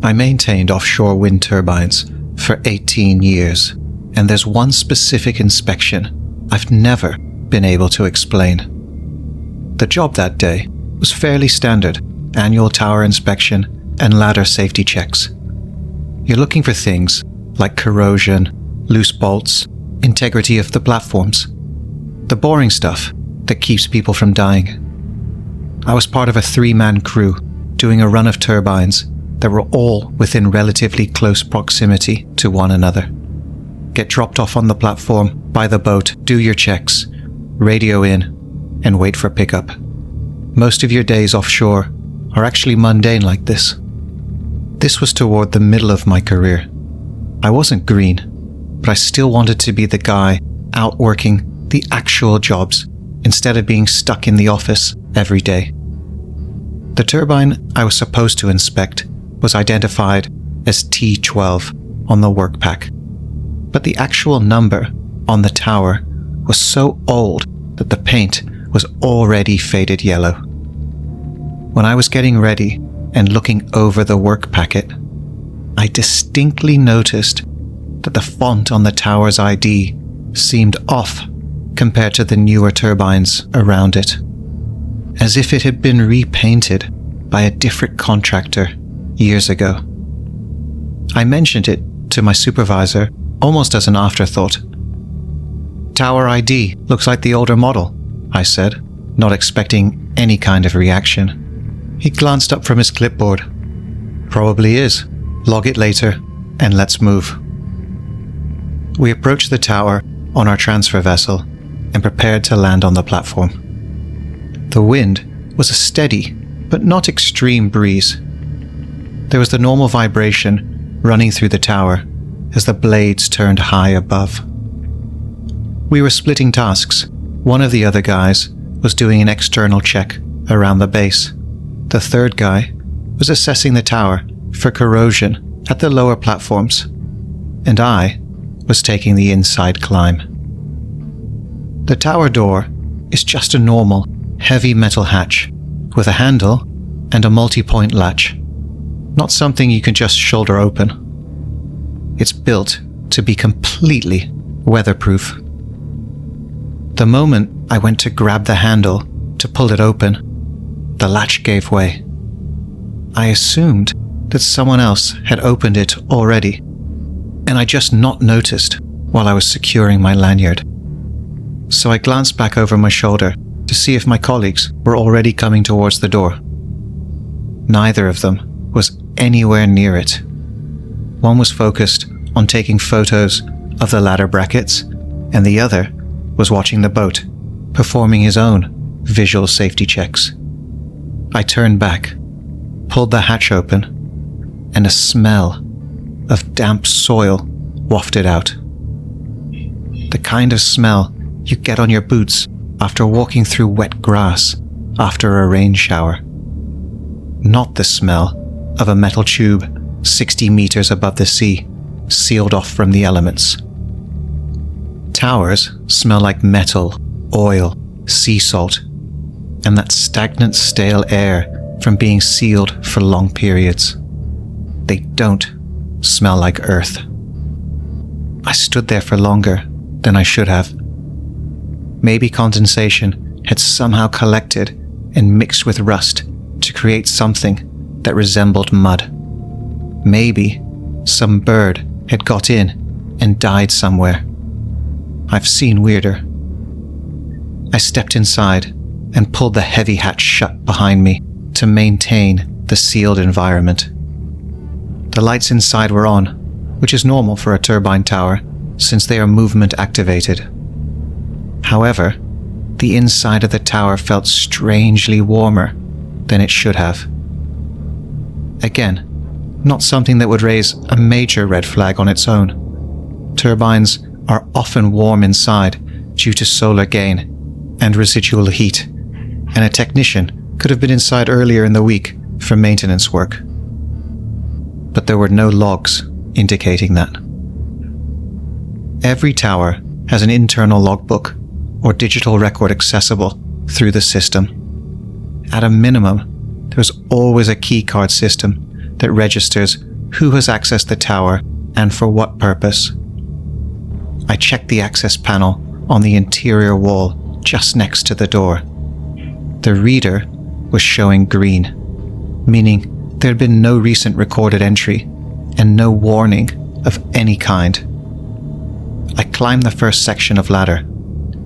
I maintained offshore wind turbines for 18 years, and there's one specific inspection I've never been able to explain. The job that day was fairly standard: annual tower inspection and ladder safety checks. You're looking for things like corrosion, loose bolts, integrity of the platforms, the boring stuff that keeps people from dying. I was part of a 3-man crew doing a run of turbines that were all within relatively close proximity to one another. Get dropped off on the platform, by the boat, do your checks, radio in, and wait for pickup. Most of your days offshore are actually mundane like this. This was toward the middle of my career. I wasn't green, but I still wanted to be the guy out working the actual jobs instead of being stuck in the office every day. The turbine I was supposed to inspect was identified as T12 on the work pack, but the actual number on the tower was so old that the paint was already faded yellow. When I was getting ready and looking over the work packet, I distinctly noticed that the font on the tower's ID seemed off compared to the newer turbines around it, as if it had been repainted by a different contractor years ago. I mentioned it to my supervisor almost as an afterthought. "Tower ID looks like the older model," I said, not expecting any kind of reaction. He glanced up from his clipboard. "Probably is. Log it later, and let's move." We approached the tower on our transfer vessel and prepared to land on the platform. The wind was a steady but not extreme breeze. There was the normal vibration running through the tower as the blades turned high above. We were splitting tasks. One of the other guys was doing an external check around the base. The third guy was assessing the tower for corrosion at the lower platforms, and I was taking the inside climb. The tower door is just a normal, heavy metal hatch with a handle and a multi-point latch, not something you can just shoulder open. It's built to be completely weatherproof. The moment I went to grab the handle to pull it open, the latch gave way. I assumed that someone else had opened it already, and I just not noticed while I was securing my lanyard. So I glanced back over my shoulder to see if my colleagues were already coming towards the door. Neither of them was anywhere near it. One was focused on taking photos of the ladder brackets, and the other was watching the boat, performing his own visual safety checks. I turned back, pulled the hatch open, and a smell of damp soil wafted out. The kind of smell you get on your boots after walking through wet grass after a rain shower. Not the smell of a metal tube 60 meters above the sea, sealed off from the elements. Towers smell like metal, oil, sea salt, and that stagnant, stale air from being sealed for long periods. They don't smell like earth. I stood there for longer than I should have. Maybe condensation had somehow collected and mixed with rust to create something that resembled mud. Maybe some bird had got in and died somewhere. I've seen weirder. I stepped inside and pulled the heavy hatch shut behind me to maintain the sealed environment. The lights inside were on, which is normal for a turbine tower since they are movement activated. However, the inside of the tower felt strangely warmer than it should have. Again, not something that would raise a major red flag on its own. Turbines are often warm inside due to solar gain and residual heat, and a technician could have been inside earlier in the week for maintenance work. But there were no logs indicating that. Every tower has an internal logbook or digital record accessible through the system. At a minimum, there's always a keycard system that registers who has accessed the tower and for what purpose. I checked the access panel on the interior wall just next to the door. The reader was showing green, meaning there had been no recent recorded entry and no warning of any kind. I climbed the first section of ladder,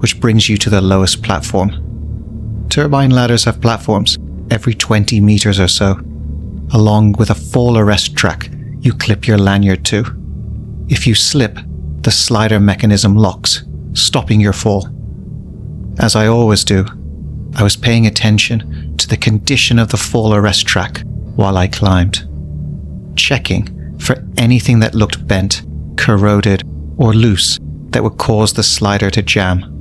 which brings you to the lowest platform. Turbine ladders have platforms every 20 meters or so, along with a fall arrest track you clip your lanyard to. If you slip, the slider mechanism locks, stopping your fall. As I always do, I was paying attention to the condition of the fall arrest track while I climbed, checking for anything that looked bent, corroded, or loose that would cause the slider to jam.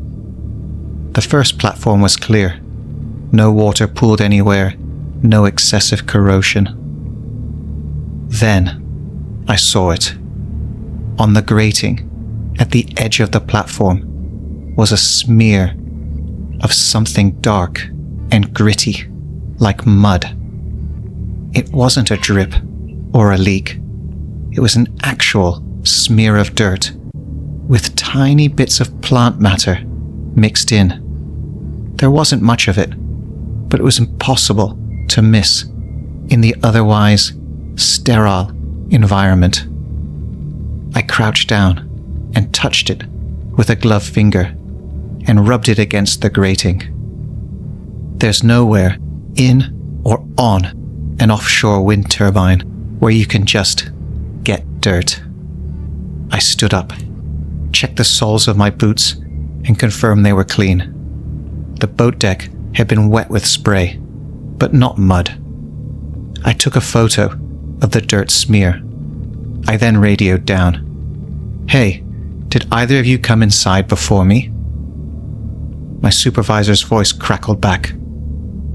The first platform was clear. No water pooled anywhere, no excessive corrosion. Then I saw it. On the grating, at the edge of the platform, was a smear of something dark and gritty, like mud. It wasn't a drip or a leak. It was an actual smear of dirt, with tiny bits of plant matter mixed in. There wasn't much of it, but it was impossible to miss in the otherwise sterile environment. I crouched down and touched it with a gloved finger and rubbed it against the grating. There's nowhere in or on an offshore wind turbine where you can just get dirt. I stood up, checked the soles of my boots, and confirmed they were clean. The boat deck had been wet with spray, but not mud. I took a photo of the dirt smear. I then radioed down. "Hey, did either of you come inside before me?" My supervisor's voice crackled back.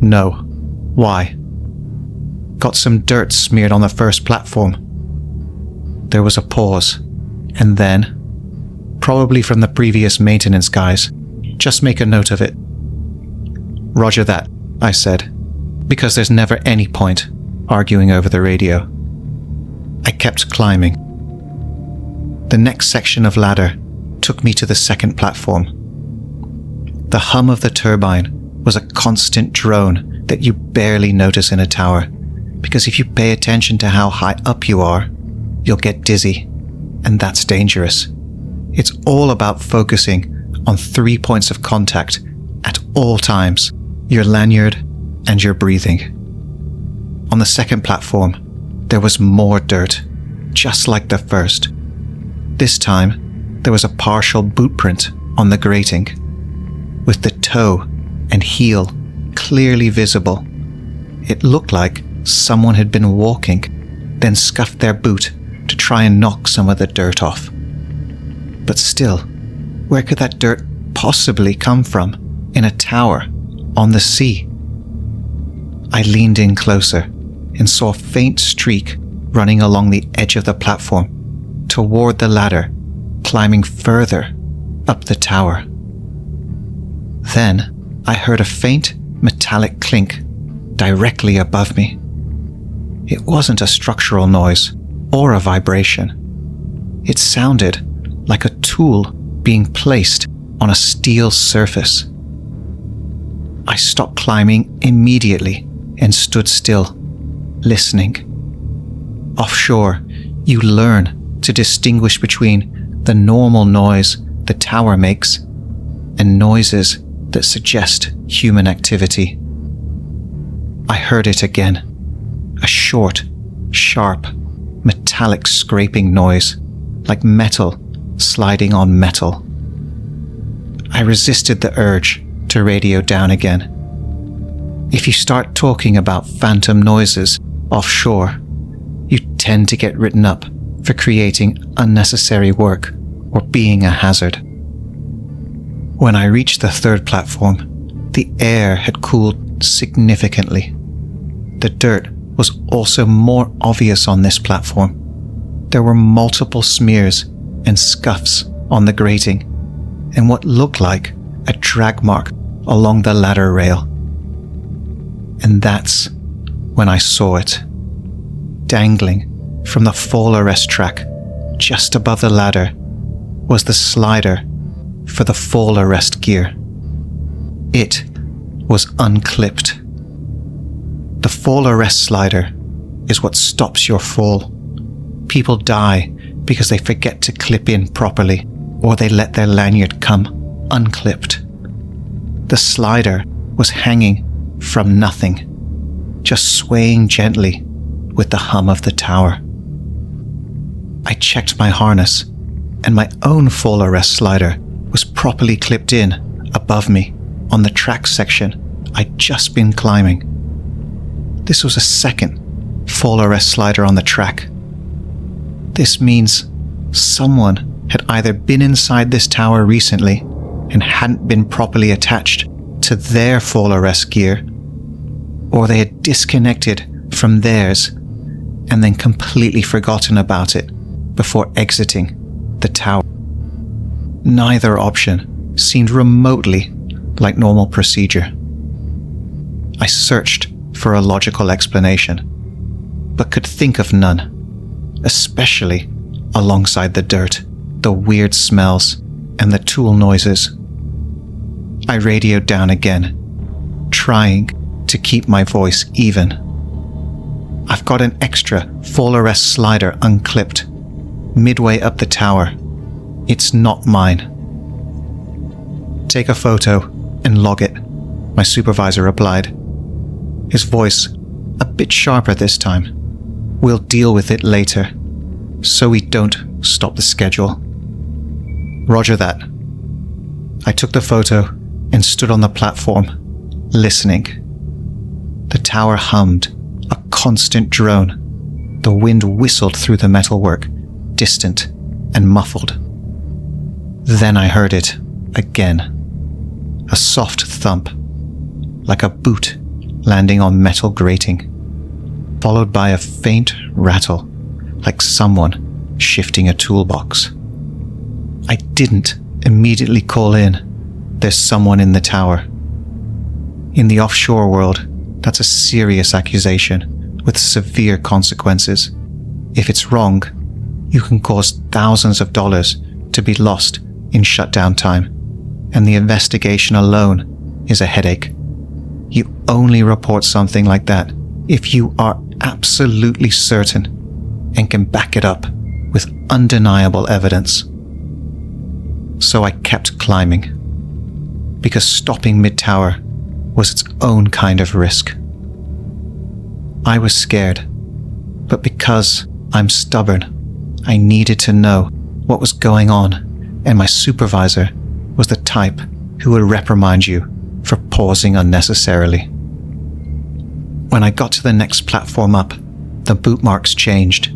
"No. Why?" "Got some dirt smeared on the first platform." There was a pause, and then, "Probably from the previous maintenance guys. Just make a note of it." "Roger that," I said, because there's never any point arguing over the radio. I kept climbing. The next section of ladder took me to the second platform. The hum of the turbine was a constant drone that you barely notice in a tower, because if you pay attention to how high up you are, you'll get dizzy, and that's dangerous. It's all about focusing on 3 points of contact at all times: your lanyard and your breathing. On the second platform, there was more dirt, just like the first. This time, there was a partial boot print on the grating, with the toe and heel clearly visible. It looked like someone had been walking, then scuffed their boot to try and knock some of the dirt off. But still, where could that dirt possibly come from in a tower on the sea? I leaned in closer and saw a faint streak running along the edge of the platform toward the ladder, climbing further up the tower. Then I heard a faint metallic clink directly above me. It wasn't a structural noise or a vibration. It sounded like a tool being placed on a steel surface. I stopped climbing immediately and stood still, listening. Offshore, you learn to distinguish between the normal noise the tower makes and noises that suggest human activity. I heard it again, a short, sharp, metallic scraping noise, like metal sliding on metal. I resisted the urge to radio down again. If you start talking about phantom noises offshore, you tend to get written up for creating unnecessary work or being a hazard. When I reached the third platform, the air had cooled significantly. The dirt was also more obvious on this platform. There were multiple smears and scuffs on the grating, and what looked like a drag mark along the ladder rail. And that's when I saw it, dangling from the fall arrest track just above the ladder was the slider for the fall arrest gear. It was unclipped. The fall arrest slider is what stops your fall. People die because they forget to clip in properly, or they let their lanyard come unclipped. The slider was hanging from nothing, just swaying gently with the hum of the tower. I checked my harness, and my own fall arrest slider was properly clipped in above me on the track section I'd just been climbing. This was a second fall arrest slider on the track. This means someone had either been inside this tower recently and hadn't been properly attached to their fall arrest gear, or they had disconnected from theirs and then completely forgotten about it before exiting the tower. Neither option seemed remotely like normal procedure. I searched for a logical explanation, but could think of none, especially alongside the dirt, the weird smells, and the tool noises. I radioed down again, trying to keep my voice even. I've got an extra fall arrest slider unclipped, midway up the tower. It's not mine. Take a photo and log it, my supervisor replied. His voice a bit sharper this time. We'll deal with it later, so we don't stop the schedule. Roger that. I took the photo and stood on the platform, listening. The tower hummed, a constant drone. The wind whistled through the metalwork, distant and muffled. Then I heard it again. A soft thump, like a boot landing on metal grating, followed by a faint rattle, like someone shifting a toolbox. I didn't immediately call in, "There's someone in the tower." In the offshore world, that's a serious accusation with severe consequences. If it's wrong, you can cause thousands of dollars to be lost in shutdown time, and the investigation alone is a headache. You only report something like that if you are absolutely certain and can back it up with undeniable evidence. So I kept climbing, because stopping mid-tower was its own kind of risk. I was scared, but because I'm stubborn, I needed to know what was going on, and my supervisor was the type who would reprimand you for pausing unnecessarily. When I got to the next platform up, the boot marks changed.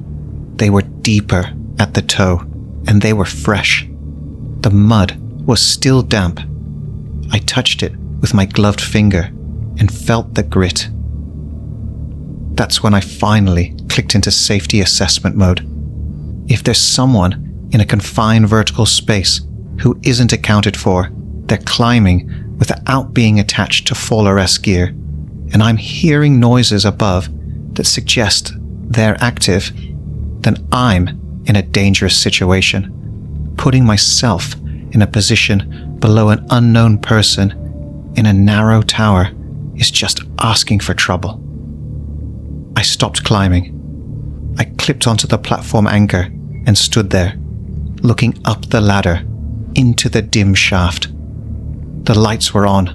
They were deeper at the toe, and they were fresh. The mud was still damp. I touched it with my gloved finger and felt the grit. That's when I finally clicked into safety assessment mode. If there's someone in a confined vertical space who isn't accounted for, they're climbing without being attached to fall arrest gear, and I'm hearing noises above that suggest they're active, then I'm in a dangerous situation. Putting myself in a position below an unknown person in a narrow tower is just asking for trouble. I stopped climbing. I clipped onto the platform anchor and stood there, looking up the ladder into the dim shaft. The lights were on,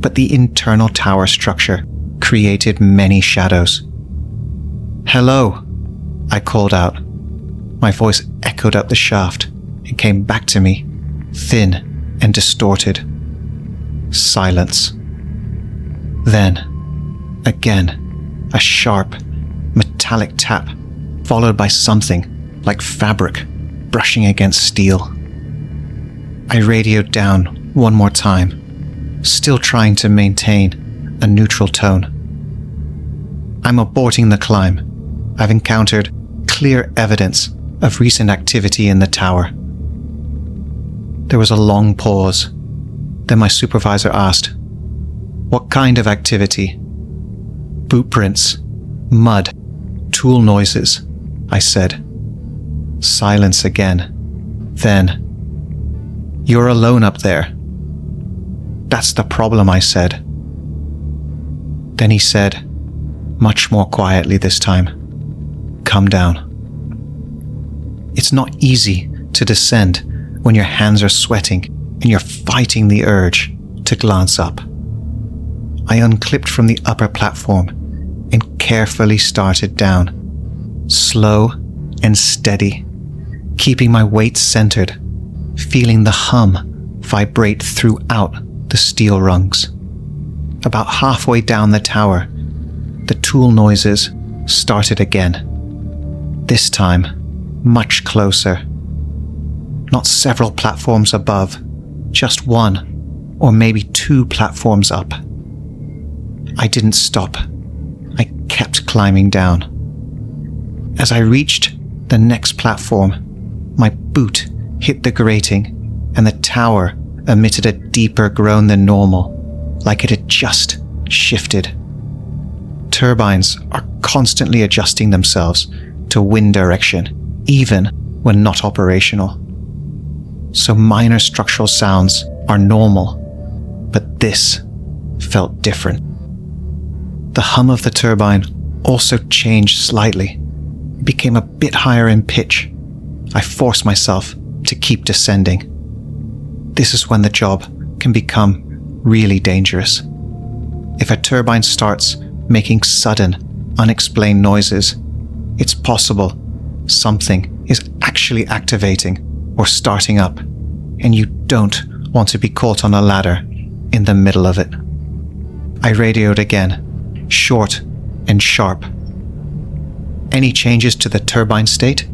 but the internal tower structure created many shadows. "Hello," I called out. My voice echoed up the shaft and came back to me, thin and distorted. Silence. Then, again, a sharp, metallic tap, followed by something like fabric brushing against steel. I radioed down one more time, still trying to maintain a neutral tone. "I'm aborting the climb. I've encountered clear evidence of recent activity in the tower." There was a long pause. Then my supervisor asked, "What kind of activity?" "Boot prints, mud, tool noises, I said. Silence again. Then, "You're alone up there." "That's the problem," I said. Then he said, much more quietly this time, "Come down." It's not easy to descend when your hands are sweating and you're fighting the urge to glance up. I unclipped from the upper platform and carefully started down, slow and steady, keeping my weight centered, feeling the hum vibrate throughout the steel rungs. About halfway down the tower, the tool noises started again. This time, much closer. Not several platforms above, just one or maybe two platforms up. I didn't stop. I kept climbing down. As I reached the next platform, my boot hit the grating and the tower emitted a deeper groan than normal, like it had just shifted. Turbines are constantly adjusting themselves to wind direction, even when not operational. So minor structural sounds are normal, but this felt different. The hum of the turbine also changed slightly. It became a bit higher in pitch. I forced myself to keep descending. This is when the job can become really dangerous. If a turbine starts making sudden, unexplained noises, it's possible something is actually activating or starting up, and you don't want to be caught on a ladder in the middle of it. I radioed again, short and sharp. "Any changes to the turbine state?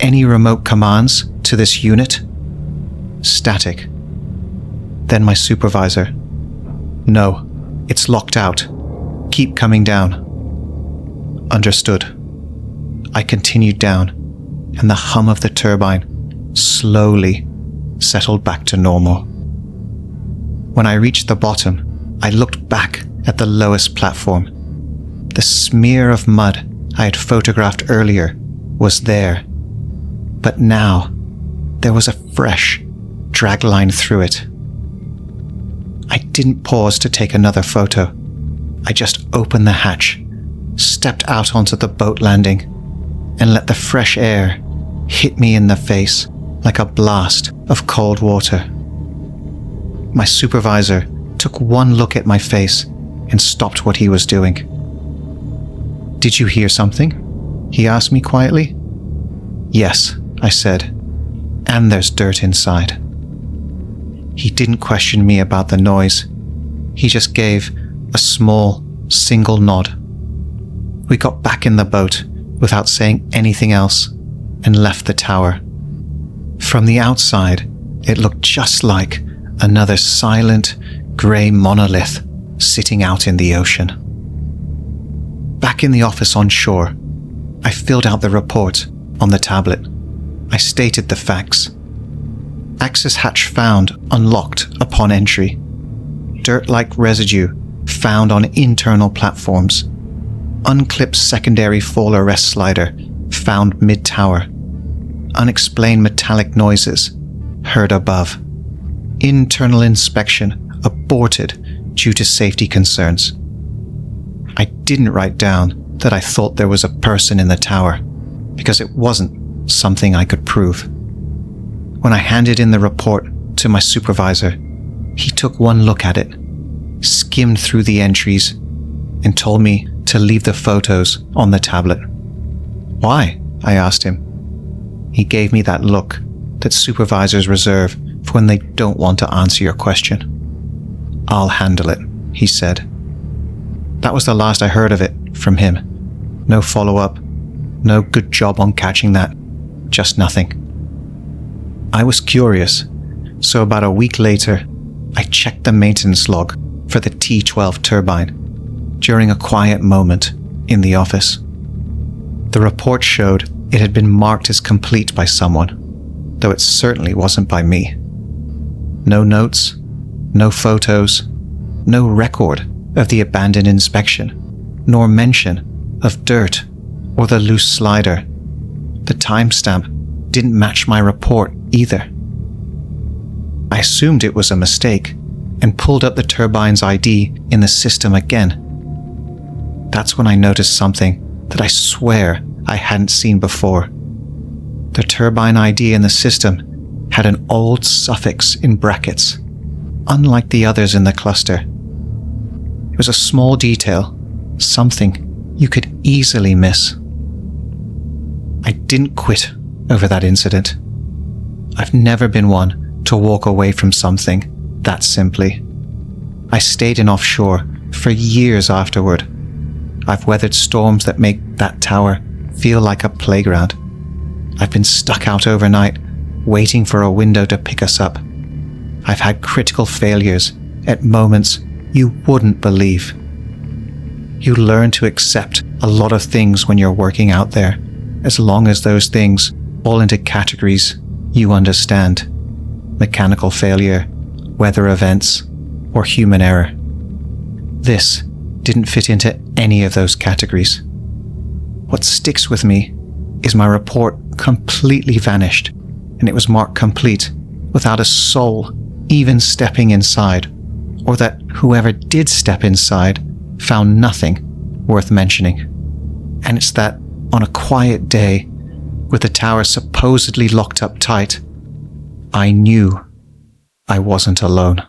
Any remote commands to this unit?" Static. Then my supervisor. "No, it's locked out. Keep coming down." Understood. I continued down, and the hum of the turbine slowly settled back to normal. When I reached the bottom, I looked back at the lowest platform. The smear of mud I had photographed earlier was there, but now there was a fresh drag line through it. I didn't pause to take another photo. I just opened the hatch, stepped out onto the boat landing, and let the fresh air hit me in the face like a blast of cold water. My supervisor took one look at my face and stopped what he was doing. "Did you hear something?" he asked me quietly. "Yes," I said, "and there's dirt inside." He didn't question me about the noise. He just gave a small, single nod. We got back in the boat without saying anything else and left the tower. From the outside, it looked just like another silent, grey monolith sitting out in the ocean. Back in the office on shore, I filled out the report on the tablet. I stated the facts. Access hatch found unlocked upon entry. Dirt-like residue found on internal platforms. Unclipped secondary fall arrest slider found mid-tower. Unexplained metallic noises heard above. Internal inspection aborted due to safety concerns. I didn't write down that I thought there was a person in the tower, because it wasn't something I could prove. When I handed in the report to my supervisor, he took one look at it, skimmed through the entries, and told me to leave the photos on the tablet. "Why?" I asked him. He gave me that look that supervisors reserve for when they don't want to answer your question. "I'll handle it," he said. That was the last I heard of it from him. No follow-up, no good job on catching that, just nothing. I was curious, so about a week later, I checked the maintenance log for the T12 turbine during a quiet moment in the office. The report showed it had been marked as complete by someone, though it certainly wasn't by me. No notes, no photos, no record of the abandoned inspection, nor mention of dirt or the loose slider The timestamp didn't match my report either. I assumed it was a mistake and pulled up the turbine's ID in the system again. That's when I noticed something that I swear I hadn't seen before. The turbine ID in the system had an old suffix in brackets, unlike the others in the cluster. It was a small detail, something you could easily miss. I didn't quit over that incident. I've never been one to walk away from something that simply. I stayed in Offshore for years afterward. I've weathered storms that make that tower feel like a playground. I've been stuck out overnight, waiting for a window to pick us up. I've had critical failures at moments you wouldn't believe. You learn to accept a lot of things when you're working out there, as long as those things fall into categories you understand. Mechanical failure, weather events, or human error. This didn't fit into any of those categories. What sticks with me is my report completely vanished, and it was marked complete without a soul even stepping inside, or that whoever did step inside found nothing worth mentioning. And it's that on a quiet day, with the tower supposedly locked up tight, I knew I wasn't alone.